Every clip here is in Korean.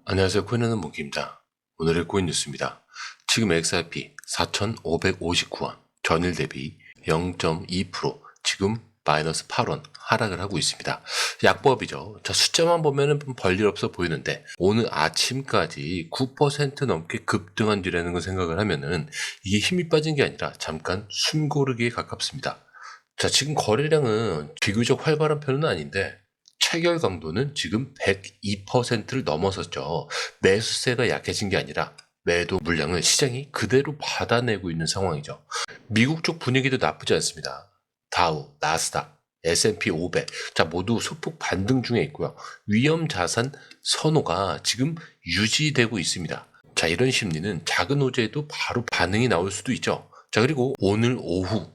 안녕하세요. 코인하는 몽키입니다. 오늘의 코인 뉴스입니다. 지금 XRP 4,559원, 전일 대비 0.2%, 지금 마이너스 8원 하락을 하고 있습니다. 약법이죠. 자, 숫자만 보면은 별일 없어 보이는데 오늘 아침까지 9% 넘게 급등한 뒤라는 걸 생각을 하면은 이게 힘이 빠진 게 아니라 잠깐 숨고르기에 가깝습니다. 자, 지금 거래량은 비교적 활발한 편은 아닌데 체결 강도는 지금 102%를 넘어섰죠. 매수세가 약해진 게 아니라 매도 물량을 시장이 그대로 받아내고 있는 상황이죠. 미국 쪽 분위기도 나쁘지 않습니다. 다우, 나스닥, S&P 500, 자, 모두 소폭 반등 중에 있고요. 위험 자산 선호가 지금 유지되고 있습니다. 자, 이런 심리는 작은 호재에도 바로 반응이 나올 수도 있죠. 자, 그리고 오늘 오후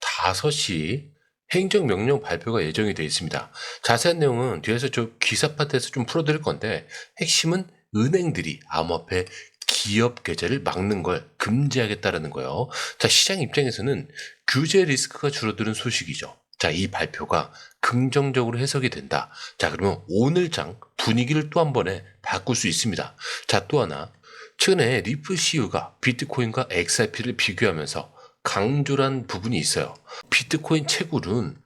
5시 행정명령 발표가 예정이 되어 있습니다. 자세한 내용은 뒤에서 저 기사 파트에서 좀 풀어드릴 건데, 핵심은 은행들이 암호화폐 기업 계좌를 막는 걸 금지하겠다라는 거예요. 자, 시장 입장에서는 규제 리스크가 줄어드는 소식이죠. 자, 이 발표가 긍정적으로 해석이 된다. 자, 그러면 오늘장 분위기를 또 한 번에 바꿀 수 있습니다. 자, 또 하나. 최근에 리플 CEO가 비트코인과 XRP를 비교하면서 강조란 부분이 있어요. 비트코인 채굴은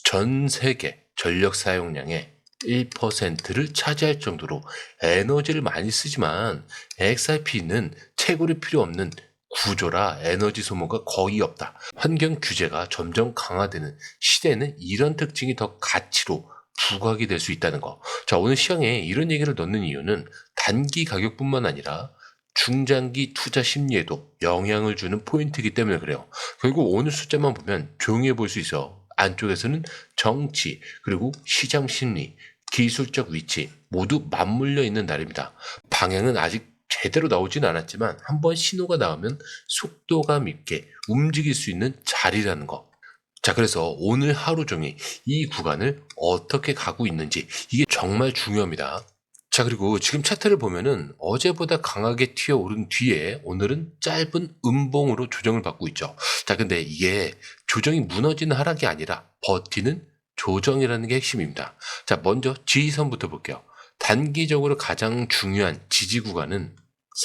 전 세계 전력 사용량의 1%를 차지할 정도로 에너지를 많이 쓰지만 XRP는 채굴이 필요 없는 구조라 에너지 소모가 거의 없다. 환경 규제가 점점 강화되는 시대에는 이런 특징이 더 가치로 부각이 될 수 있다는 거. 자, 오늘 시장에 이런 얘기를 넣는 이유는 단기 가격뿐만 아니라 중장기 투자 심리에도 영향을 주는 포인트이기 때문에 그래요. 결국 오늘 숫자만 보면 조용해 보일 수 있어. 안쪽에서는 정치, 그리고 시장 심리, 기술적 위치 모두 맞물려 있는 날입니다. 방향은 아직 제대로 나오진 않았지만 한번 신호가 나오면 속도감 있게 움직일 수 있는 자리라는 거. 자, 그래서 오늘 하루 종일 이 구간을 어떻게 가고 있는지 이게 정말 중요합니다. 자, 그리고 지금 차트를 보면은 어제보다 강하게 튀어오른 뒤에 오늘은 짧은 음봉으로 조정을 받고 있죠. 자, 근데 이게 조정이 무너지는 하락이 아니라 버티는 조정이라는 게 핵심입니다. 자, 먼저 지지선부터 볼게요. 단기적으로 가장 중요한 지지 구간은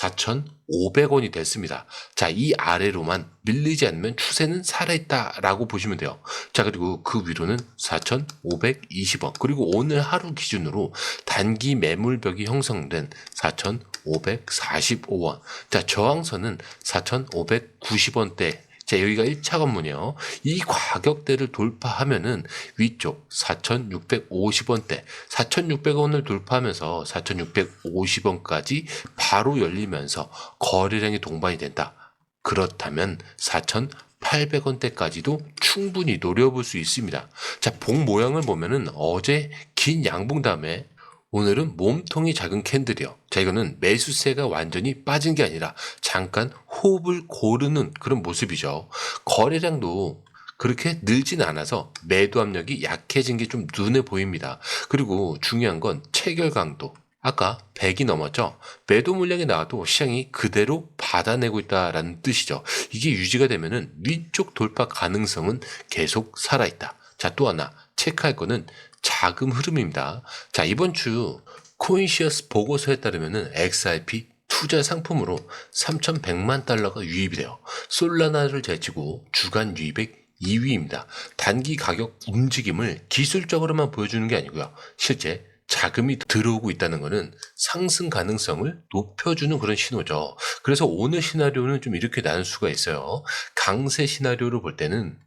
4,500원이 됐습니다. 자, 이 아래로만 밀리지 않으면 추세는 살아있다라고 보시면 돼요. 자, 그리고 그 위로는 4,520원. 그리고 오늘 하루 기준으로 단기 매물벽이 형성된 4,545원. 자, 저항선은 4,590원대. 자, 여기가 1차 관문이에요. 이 가격대를 돌파하면은 위쪽 4,650원대, 4,600원을 돌파하면서 4,650원까지 바로 열리면서 거래량이 동반이 된다. 그렇다면 4,800원대까지도 충분히 노려볼 수 있습니다. 자, 봉 모양을 보면은 어제 긴 양봉 다음에 오늘은 몸통이 작은 캔들이요. 자, 이거는 매수세가 완전히 빠진 게 아니라 잠깐 호흡을 고르는 그런 모습이죠. 거래량도 그렇게 늘진 않아서 매도 압력이 약해진 게 좀 눈에 보입니다. 그리고 중요한 건 체결 강도. 아까 100이 넘었죠? 매도 물량이 나와도 시장이 그대로 받아내고 있다라는 뜻이죠. 이게 유지가 되면은 위쪽 돌파 가능성은 계속 살아있다. 자, 또 하나 체크할 거는 자금 흐름입니다. 자, 이번 주 코인시어스 보고서에 따르면은 XRP 투자 상품으로 3,100만 달러가 유입이 돼요. 솔라나를 제치고 주간 유입액 2위입니다. 단기 가격 움직임을 기술적으로만 보여주는 게 아니고요. 실제 자금이 들어오고 있다는 것은 상승 가능성을 높여주는 그런 신호죠. 그래서 오늘 시나리오는 좀 이렇게 나눌 수가 있어요. 강세 시나리오로 볼 때는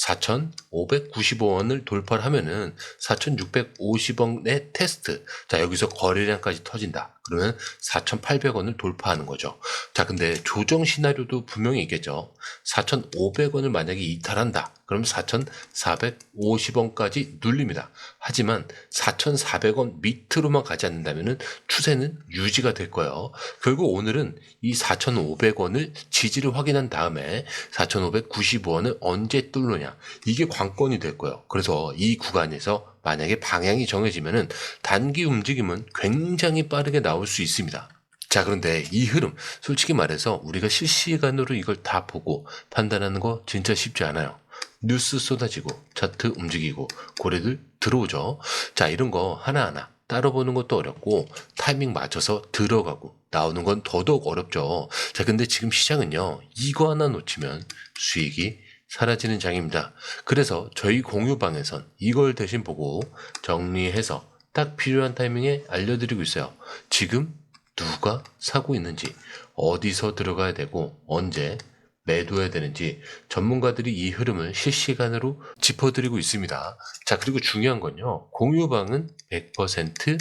4,595원을 돌파를 하면은 4,650원의 테스트. 자, 여기서 거래량까지 터진다. 그러면 4,800원을 돌파하는 거죠. 자, 근데 조정 시나리오도 분명히 있겠죠. 4,500원을 만약에 이탈한다. 그럼 4,450원까지 눌립니다. 하지만 4,400원 밑으로만 가지 않는다면은 추세는 유지가 될 거예요. 결국 오늘은 이 4,500원을 지지를 확인한 다음에 4,595원을 언제 뚫느냐. 이게 관건이 될 거예요. 그래서 이 구간에서 만약에 방향이 정해지면은 단기 움직임은 굉장히 빠르게 나올 수 있습니다. 자, 그런데 이 흐름, 솔직히 말해서 우리가 실시간으로 이걸 다 보고 판단하는 거 진짜 쉽지 않아요. 뉴스 쏟아지고 차트 움직이고 고래들 들어오죠. 자, 이런 거 하나하나 따로 보는 것도 어렵고 타이밍 맞춰서 들어가고 나오는 건 더더욱 어렵죠. 자, 근데 지금 시장은요, 이거 하나 놓치면 수익이 사라지는 장입니다. 그래서 저희 공유방에선 이걸 대신 보고 정리해서 딱 필요한 타이밍에 알려드리고 있어요. 지금 누가 사고 있는지, 어디서 들어가야 되고 언제 매도해야 되는지 전문가들이 이 흐름을 실시간으로 짚어드리고 있습니다. 자, 그리고 중요한 건요, 공유방은 100%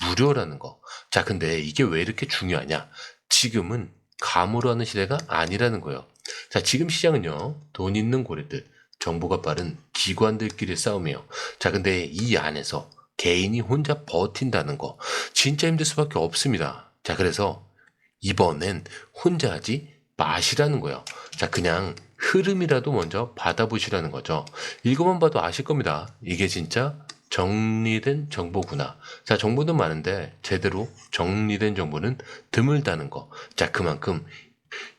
무료라는 거. 자, 근데 이게 왜 이렇게 중요하냐? 지금은 감으로 하는 시대가 아니라는 거예요. 자, 지금 시장은요, 돈 있는 고래들, 정보가 빠른 기관들끼리 싸움이에요. 자, 근데 이 안에서 개인이 혼자 버틴다는 거 진짜 힘들 수밖에 없습니다. 자, 그래서 이번엔 혼자 하지 마시라는 거예요. 자, 그냥 흐름이라도 먼저 받아보시라는 거죠. 이거만 봐도 아실 겁니다. 이게 진짜 정리된 정보구나. 자, 정보는 많은데 제대로 정리된 정보는 드물다는 거. 자, 그만큼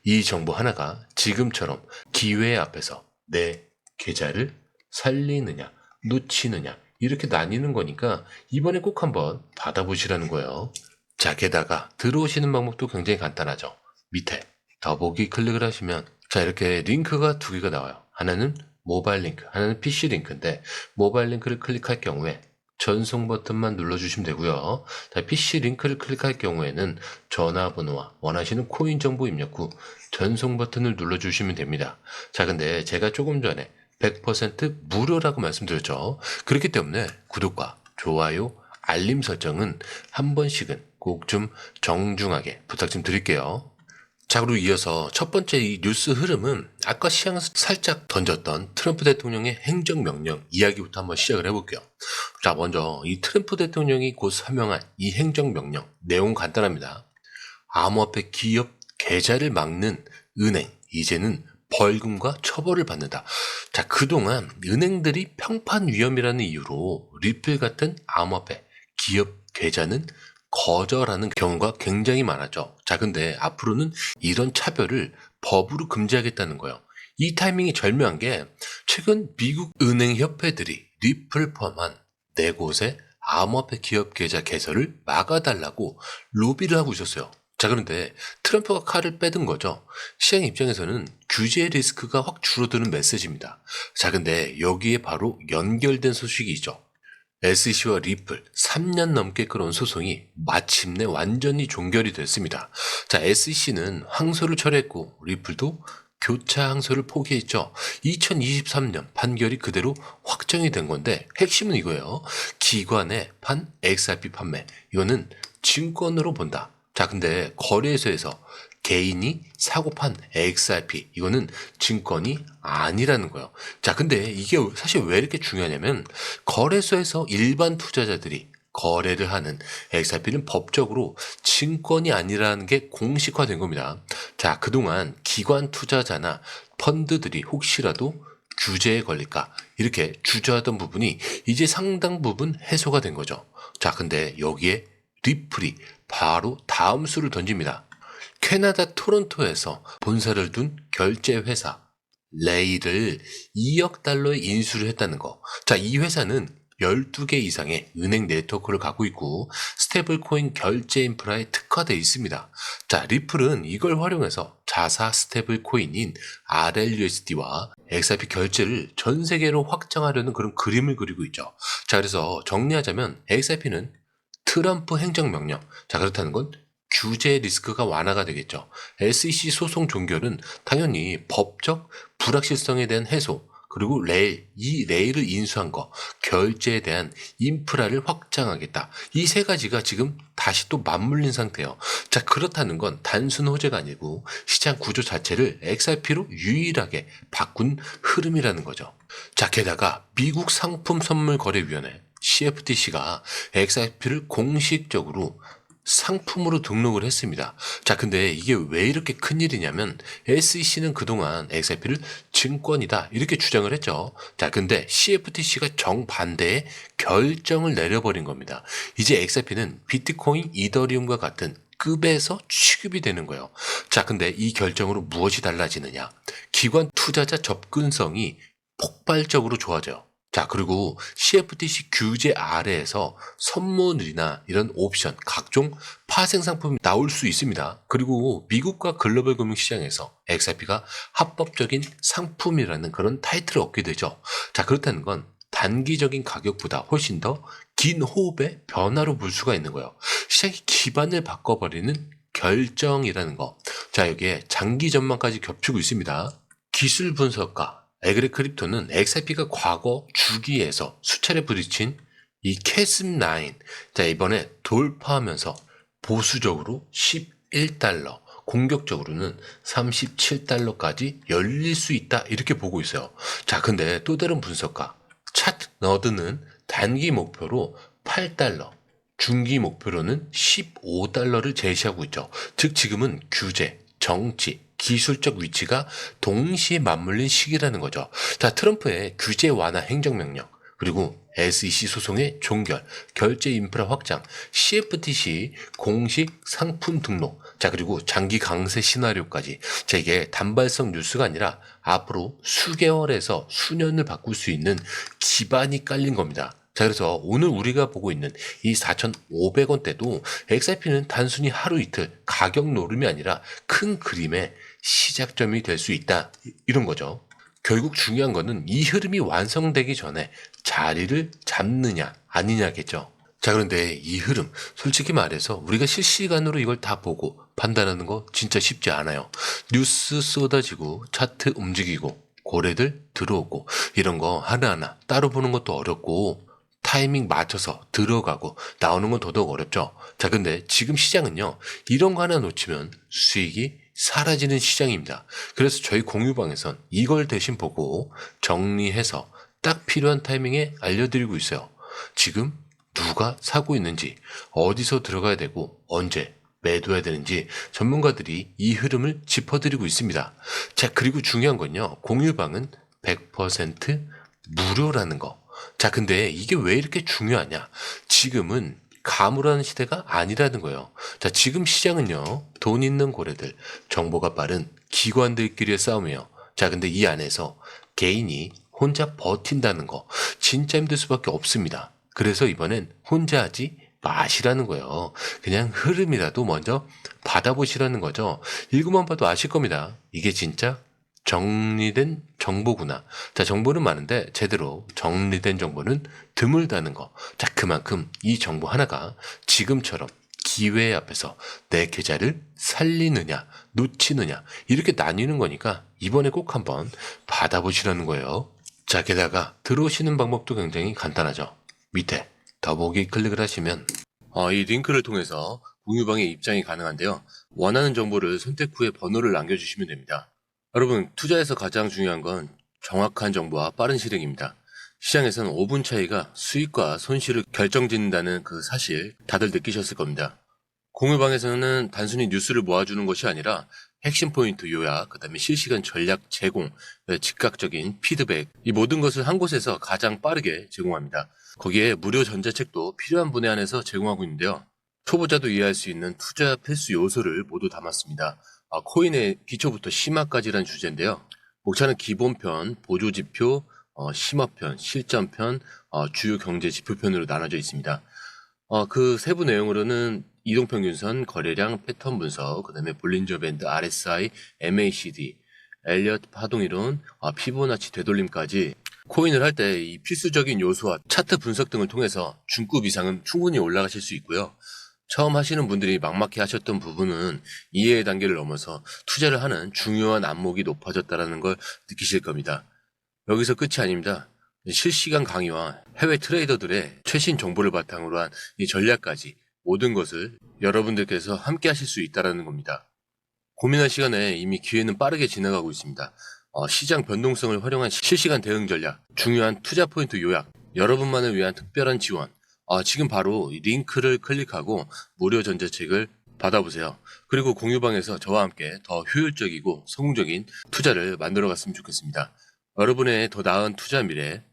이 정보 하나가 지금처럼 기회 앞에서 내 계좌를 살리느냐, 놓치느냐, 이렇게 나뉘는 거니까 이번에 꼭 한번 받아보시라는 거예요. 자, 게다가 들어오시는 방법도 굉장히 간단하죠. 밑에 더보기 클릭을 하시면 자, 이렇게 링크가 두 개가 나와요. 하나는 모바일 링크, 하나는 PC 링크인데 모바일 링크를 클릭할 경우에 전송 버튼만 눌러주시면 되고요. 자, PC 링크를 클릭할 경우에는 전화번호와 원하시는 코인 정보 입력 후 전송 버튼을 눌러주시면 됩니다. 자, 근데 제가 조금 전에 100% 무료라고 말씀드렸죠. 그렇기 때문에 구독과 좋아요, 알림 설정은 한 번씩은 꼭 좀 정중하게 부탁 좀 드릴게요. 자, 그리고 이어서 첫 번째 이 뉴스 흐름은 아까 시장에서 살짝 던졌던 트럼프 대통령의 행정명령 이야기부터 한번 시작을 해볼게요. 자, 먼저 이 트럼프 대통령이 곧 사명한 이 행정명령 내용 간단합니다. 암호화폐 기업 계좌를 막는 은행, 이제는 벌금과 처벌을 받는다. 자, 그동안 은행들이 평판 위험이라는 이유로 리플 같은 암호화폐 기업 계좌는 거절하는 경우가 굉장히 많았죠. 자, 근데 앞으로는 이런 차별을 법으로 금지하겠다는 거예요. 이 타이밍이 절묘한 게 최근 미국 은행협회들이 리플 포함한 4곳의 암호화폐 기업 계좌 개설을 막아달라고 로비를 하고 있었어요. 자, 그런데 트럼프가 칼을 빼든 거죠. 시장 입장에서는 규제 리스크가 확 줄어드는 메시지입니다. 자, 근데 여기에 바로 연결된 소식이 있죠. SEC와 리플 3년 넘게 끌어온 소송이 마침내 완전히 종결이 됐습니다. 자, SEC는 항소를 철회했고 리플도 교차 항소를 포기했죠. 2023년 판결이 그대로 확정이 된 건데 핵심은 이거예요. 기관의 판 XRP 판매. 이거는 증권으로 본다. 자, 근데 거래소에서 개인이 사고 판 XRP 이거는 증권이 아니라는 거예요. 자, 근데 이게 사실 왜 이렇게 중요하냐면 거래소에서 일반 투자자들이 거래를 하는 XRP는 법적으로 증권이 아니라는 게 공식화된 겁니다. 자, 그동안 기관 투자자나 펀드들이 혹시라도 규제에 걸릴까 이렇게 주저하던 부분이 이제 상당 부분 해소가 된 거죠. 자, 근데 여기에 리플이 바로 다음 수를 던집니다. 캐나다 토론토에서 본사를 둔 결제 회사 레이를 2억 달러에 인수를 했다는 거. 자, 이 회사는 12개 이상의 은행 네트워크를 갖고 있고 스테이블 코인 결제 인프라에 특화되어 있습니다. 자, 리플은 이걸 활용해서 자사 스테이블 코인인 RLUSD와 XRP 결제를 전 세계로 확장하려는 그런 그림을 그리고 있죠. 자, 그래서 정리하자면 XRP는 트럼프 행정명령. 자, 그렇다는 건 규제 리스크가 완화가 되겠죠. SEC 소송 종결은 당연히 법적 불확실성에 대한 해소, 그리고 이 레일을 인수한 거, 결제에 대한 인프라를 확장하겠다. 이 세 가지가 지금 다시 또 맞물린 상태예요. 자, 그렇다는 건 단순 호재가 아니고 시장 구조 자체를 XRP로 유일하게 바꾼 흐름이라는 거죠. 자, 게다가 미국 상품선물거래위원회 CFTC가 XRP를 공식적으로 상품으로 등록을 했습니다. 자, 근데 이게 왜 이렇게 큰일이냐면 SEC는 그동안 XRP를 증권이다 이렇게 주장을 했죠. 자, 근데 CFTC가 정반대의 결정을 내려버린 겁니다. 이제 XRP는 비트코인, 이더리움과 같은 급에서 취급이 되는 거예요. 자, 근데 이 결정으로 무엇이 달라지느냐? 기관 투자자 접근성이 폭발적으로 좋아져요. 자, 그리고 CFTC 규제 아래에서 선물이나 이런 옵션, 각종 파생 상품이 나올 수 있습니다. 그리고 미국과 글로벌 금융시장에서 XRP가 합법적인 상품이라는 그런 타이틀을 얻게 되죠. 자, 그렇다는 건 단기적인 가격보다 훨씬 더 긴 호흡의 변화로 볼 수가 있는 거예요. 시장의 기반을 바꿔버리는 결정이라는 거. 자, 여기에 장기 전망까지 겹치고 있습니다. 기술 분석가 에그레 크립토는 XRP가 과거 주기에서 수차례 부딪힌 이 캐슴9, 자, 이번에 돌파하면서 보수적으로 11달러, 공격적으로는 37달러까지 열릴 수 있다, 이렇게 보고 있어요. 자, 근데 또 다른 분석가 차트 너드는 단기 목표로 8달러, 중기 목표로는 15달러를 제시하고 있죠. 즉 지금은 규제, 정치, 기술적 위치가 동시에 맞물린 시기라는 거죠. 자, 트럼프의 규제 완화 행정명령, 그리고 SEC 소송의 종결, 결제 인프라 확장, CFTC 공식 상품 등록, 자, 그리고 장기 강세 시나리오까지. 자, 이게 단발성 뉴스가 아니라 앞으로 수개월에서 수년을 바꿀 수 있는 기반이 깔린 겁니다. 자, 그래서 오늘 우리가 보고 있는 이 4,500원대도 XRP는 단순히 하루 이틀 가격 노름이 아니라 큰 그림의 시작점이 될 수 있다, 이런 거죠. 결국 중요한 거는 이 흐름이 완성되기 전에 자리를 잡느냐 아니냐겠죠. 자, 그런데 이 흐름 솔직히 말해서 우리가 실시간으로 이걸 다 보고 판단하는 거 진짜 쉽지 않아요. 뉴스 쏟아지고 차트 움직이고 고래들 들어오고 이런 거 하나하나 따로 보는 것도 어렵고 타이밍 맞춰서 들어가고 나오는 건 더더욱 어렵죠. 자, 근데 지금 시장은요, 이런 거 하나 놓치면 수익이 사라지는 시장입니다. 그래서 저희 공유방에선 이걸 대신 보고 정리해서 딱 필요한 타이밍에 알려드리고 있어요. 지금 누가 사고 있는지, 어디서 들어가야 되고 언제 매도해야 되는지 전문가들이 이 흐름을 짚어드리고 있습니다. 자, 그리고 중요한 건요, 공유방은 100% 무료라는 거. 자, 근데 이게 왜 이렇게 중요하냐? 지금은 가물하는 시대가 아니라는 거예요. 자, 지금 시장은요, 돈 있는 고래들, 정보가 빠른 기관들끼리의 싸움이에요. 자, 근데 이 안에서 개인이 혼자 버틴다는 거 진짜 힘들 수밖에 없습니다. 그래서 이번엔 혼자 하지 마시라는 거예요. 그냥 흐름이라도 먼저 받아보시라는 거죠. 읽고만 봐도 아실 겁니다. 이게 진짜 정리된 정보구나. 자, 정보는 많은데 제대로 정리된 정보는 드물다는 거. 자, 그만큼 이 정보 하나가 지금처럼 기회 앞에서 내 계좌를 살리느냐 놓치느냐 이렇게 나뉘는 거니까 이번에 꼭 한번 받아보시라는 거예요. 자, 게다가 들어오시는 방법도 굉장히 간단하죠. 밑에 더보기 클릭을 하시면 이 링크를 통해서 공유방에 입장이 가능한데요. 원하는 정보를 선택 후에 번호를 남겨주시면 됩니다. 여러분, 투자에서 가장 중요한 건 정확한 정보와 빠른 실행입니다. 시장에서는 5분 차이가 수익과 손실을 결정짓는다는 그 사실 다들 느끼셨을 겁니다. 공유방에서는 단순히 뉴스를 모아주는 것이 아니라 핵심 포인트 요약, 그 다음에 실시간 전략 제공, 즉각적인 피드백, 이 모든 것을 한 곳에서 가장 빠르게 제공합니다. 거기에 무료 전자책도 필요한 분야 안에서 제공하고 있는데요. 초보자도 이해할 수 있는 투자 필수 요소를 모두 담았습니다. 코인의 기초부터 심화까지란 주제인데요. 목차는 기본편, 보조지표, 심화편, 실전편, 주요 경제 지표편으로 나눠져 있습니다. 그 세부 내용으로는 이동평균선, 거래량, 패턴 분석, 그 다음에 볼린저 밴드, RSI, MACD, 엘리어트 파동이론, 피보나치 되돌림까지 코인을 할 때 이 필수적인 요소와 차트 분석 등을 통해서 중급 이상은 충분히 올라가실 수 있고요. 처음 하시는 분들이 막막해 하셨던 부분은 이해의 단계를 넘어서 투자를 하는 중요한 안목이 높아졌다는 걸 느끼실 겁니다. 여기서 끝이 아닙니다. 실시간 강의와 해외 트레이더들의 최신 정보를 바탕으로 한 이 전략까지 모든 것을 여러분들께서 함께 하실 수 있다는 겁니다. 고민할 시간에 이미 기회는 빠르게 지나가고 있습니다. 시장 변동성을 활용한 실시간 대응 전략, 중요한 투자 포인트 요약, 여러분만을 위한 특별한 지원, 지금 바로 이 링크를 클릭하고 무료 전자책을 받아보세요. 그리고 공유방에서 저와 함께 더 효율적이고 성공적인 투자를 만들어 갔으면 좋겠습니다. 여러분의 더 나은 투자 미래,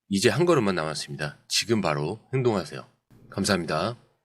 이제 한 걸음만 남았습니다. 지금 바로 행동하세요. 감사합니다.